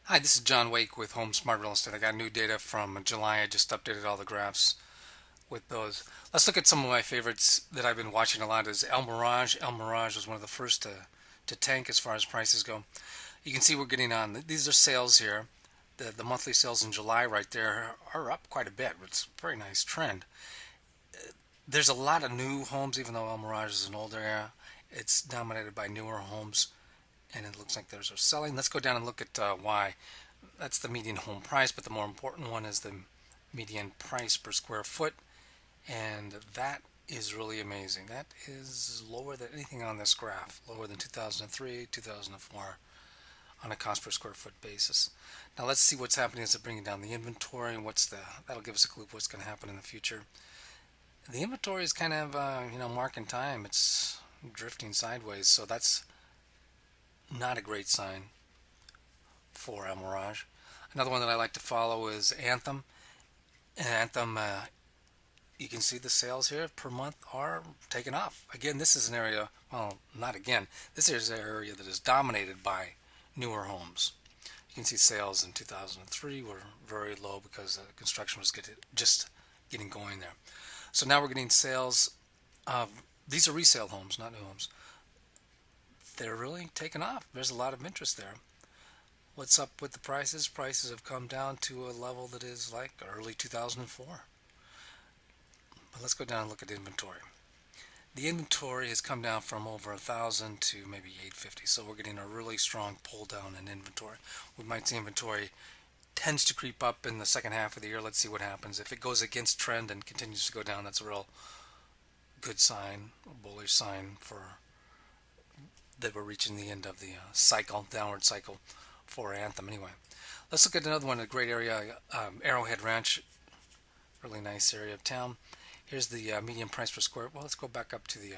Hi, this is John Wake with Home Smart Real Estate. I got new data from July. I just updated all the graphs with those. Let's look at some of my favorites that I've been watching a lot is El Mirage. El Mirage was one of the first to tank as far as prices go. You can see we're getting on. These are sales here. The monthly sales in July right there are up quite a bit. It's a very nice trend. There's a lot of new homes, even though El Mirage is an old area. It's dominated by newer homes, and it looks like those are selling. Let's go down and look at why. That's the median home price, but the more important one is the median price per square foot, and that is really amazing. That is lower than anything on this graph, lower than 2003, 2004 on a cost per square foot basis. Now let's see what's happening as they're bringing down the inventory. That'll give us a clue of what's going to happen in the future. The inventory is kind of marking time. It's drifting sideways, so that's not a great sign for El Mirage. Another one that I like to follow is Anthem. Anthem, you can see the sales here per month are taking off. Again, this is an area, well, not again, this is an area that is dominated by newer homes. You can see sales in 2003 were very low because construction was just getting going there. So now we're getting sales of, these are resale homes, not new homes. They're really taking off. There's a lot of interest there. What's up with the prices? Prices have come down to a level that is like early 2004. But let's go down and look at inventory. The inventory has come down from over 1,000 to maybe 850, so we're getting a really strong pull down in inventory. We might see inventory tends to creep up in the second half of the year. Let's see what happens. If it goes against trend and continues to go down, that's a real good sign, a bullish sign for that we're reaching the end of the cycle, downward cycle for Anthem anyway. Let's look at another one, a great area, Arrowhead Ranch, really nice area of town. Here's the median price per square. Well, let's go back up to the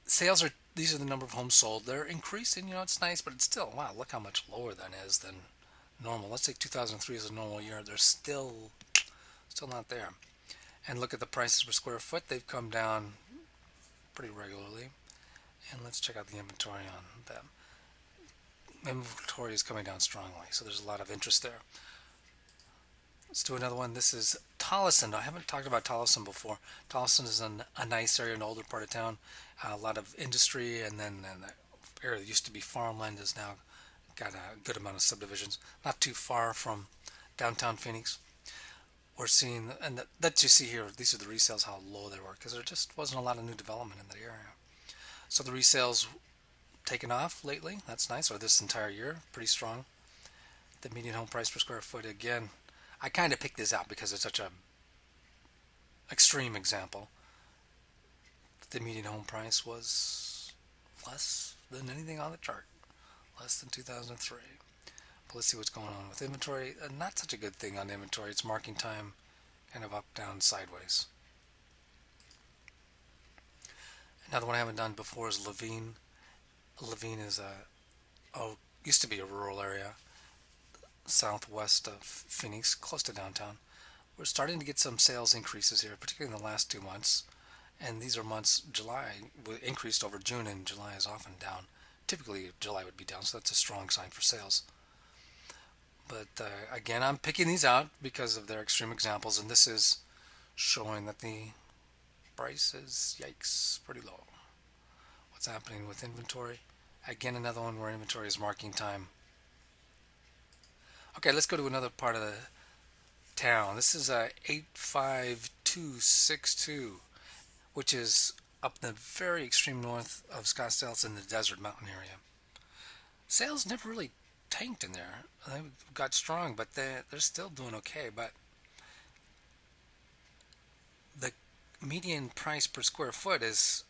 sales are. These are the number of homes sold. They're increasing. It's nice, but it's still wow. Look how much lower that is than normal. Let's say 2003 is a normal year. They're still not there. And look at the prices per square foot. They've come down pretty regularly. And let's check out the inventory on them. Inventory is coming down strongly, so there's a lot of interest there. Let's do another one. This is Tolleson. I haven't talked about Tolleson before. Tolleson is a nice area, an older part of town. A lot of industry, and then the area that used to be farmland has now got a good amount of subdivisions. Not too far from downtown Phoenix. We're seeing, and that you see here, these are the resales, how low they were, because there just wasn't a lot of new development in the area. So the resales taken off lately. That's nice, or this entire year, pretty strong. The median home price per square foot, again, I kind of picked this out because it's such a extreme example. The median home price was less than anything on the chart, less than 2003. But let's see what's going on with inventory. Not such a good thing on inventory. It's marking time kind of up, down, sideways. Another one I haven't done before is Levine. Levine is used to be a rural area southwest of Phoenix, close to downtown. We're starting to get some sales increases here, particularly in the last 2 months. And these are months, July increased over June, and July is often down. Typically, July would be down, so that's a strong sign for sales. But again, I'm picking these out because of their extreme examples, and this is showing that the price is, yikes, pretty low. What's happening with inventory? Again, another one where inventory is marking time. Okay, let's go to another part of the town. This is 85262, which is up in the very extreme north of Scottsdale. It's in the desert mountain area. Sales never really tanked in there. They got strong, but they're still doing okay. But the median price per square foot is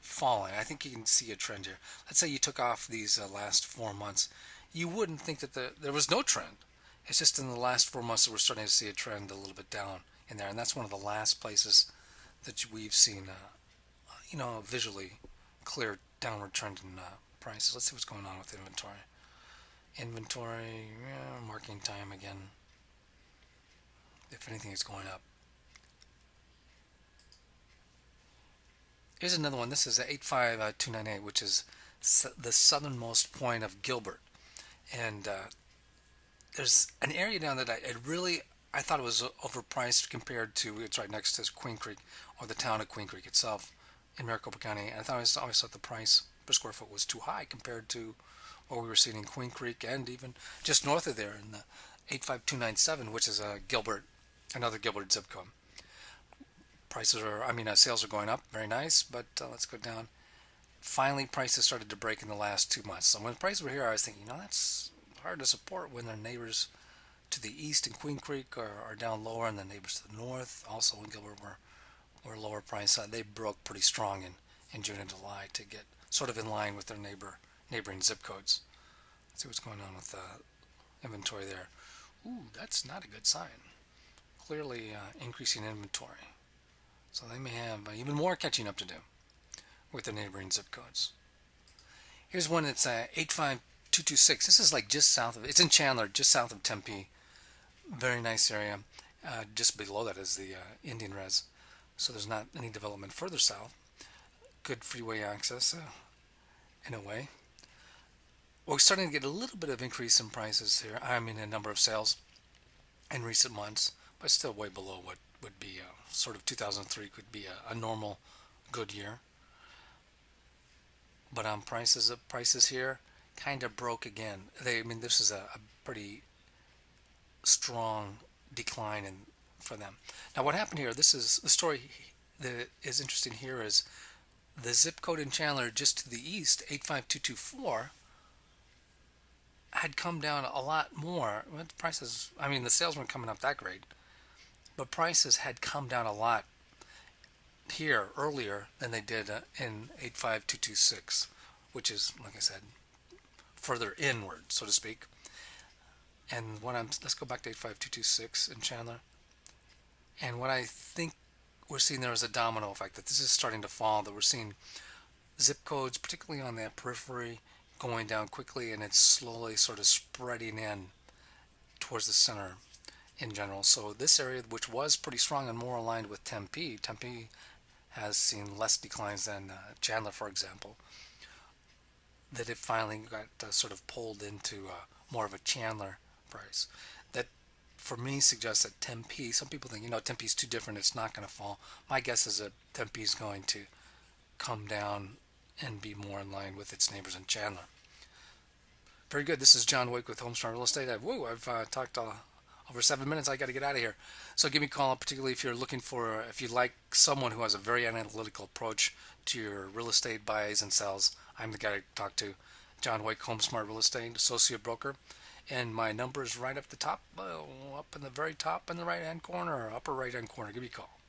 falling. I think you can see a trend here. Let's say you took off these last 4 months. You wouldn't think that there was no trend. It's just in the last 4 months that we're starting to see a trend a little bit down in there, and that's one of the last places that we've seen, visually clear downward trend in prices. Let's see what's going on with inventory. Inventory, yeah, marking time again. If anything, it's going up. Here's another one. This is 85298, which is the southernmost point of Gilbert. And there's an area down that I thought it was overpriced compared to it's right next to Queen Creek or the town of Queen Creek itself in Maricopa County. I thought I always thought the price per square foot was too high compared to what we were seeing in Queen Creek and even just north of there in the 85297, which is another Gilbert zip code. Sales are going up, very nice, but let's go down. Finally, prices started to break in the last 2 months. So when prices were here, I was thinking, that's hard to support when their neighbors to the east in Queen Creek are down lower, and the neighbors to the north, also in Gilbert, were lower price. They broke pretty strong in June and July to get sort of in line with their neighboring zip codes. Let's see what's going on with inventory there. Ooh, that's not a good sign. Clearly increasing inventory. So they may have even more catching up to do with the neighboring zip codes. Here's one that's 85226. This is like just south of, it's in Chandler, just south of Tempe. Very nice area. Just below that is the Indian Res. So there's not any development further south. Good freeway access in a way. We're starting to get a little bit of increase in prices here. A number of sales in recent months, but still way below what would be sort of 2003 could be a normal good year. But prices here kind of broke again. This is a pretty strong decline for them. Now, what happened here? This is the story that is interesting here is the zip code in Chandler just to the east, 85224, had come down a lot more. Prices, the sales weren't coming up that great, but prices had come down a lot here earlier than they did in 85226, which is, like I said, further inward, so to speak. And let's go back to 85226 in Chandler. And what I think we're seeing there is a domino effect, that this is starting to fall, that we're seeing zip codes, particularly on that periphery, going down quickly, and it's slowly sort of spreading in towards the center in general. So this area, which was pretty strong and more aligned with Tempe has seen less declines than Chandler, for example, that it finally got sort of pulled into more of a Chandler price. That, for me, suggests that Tempe, some people think, Tempe's too different, it's not going to fall. My guess is that Tempe's going to come down and be more in line with its neighbors in Chandler. Very good. This is John Wake with HomeSmart Real Estate. I've talked over 7 minutes. I got to get out of here. So give me a call, particularly if you like someone who has a very analytical approach to your real estate buys and sells. I'm the guy to talk to. John Wake, HomeSmart Real Estate, associate broker. And my number is right up the top, up in the very top in the right-hand corner, or upper right-hand corner. Give me a call.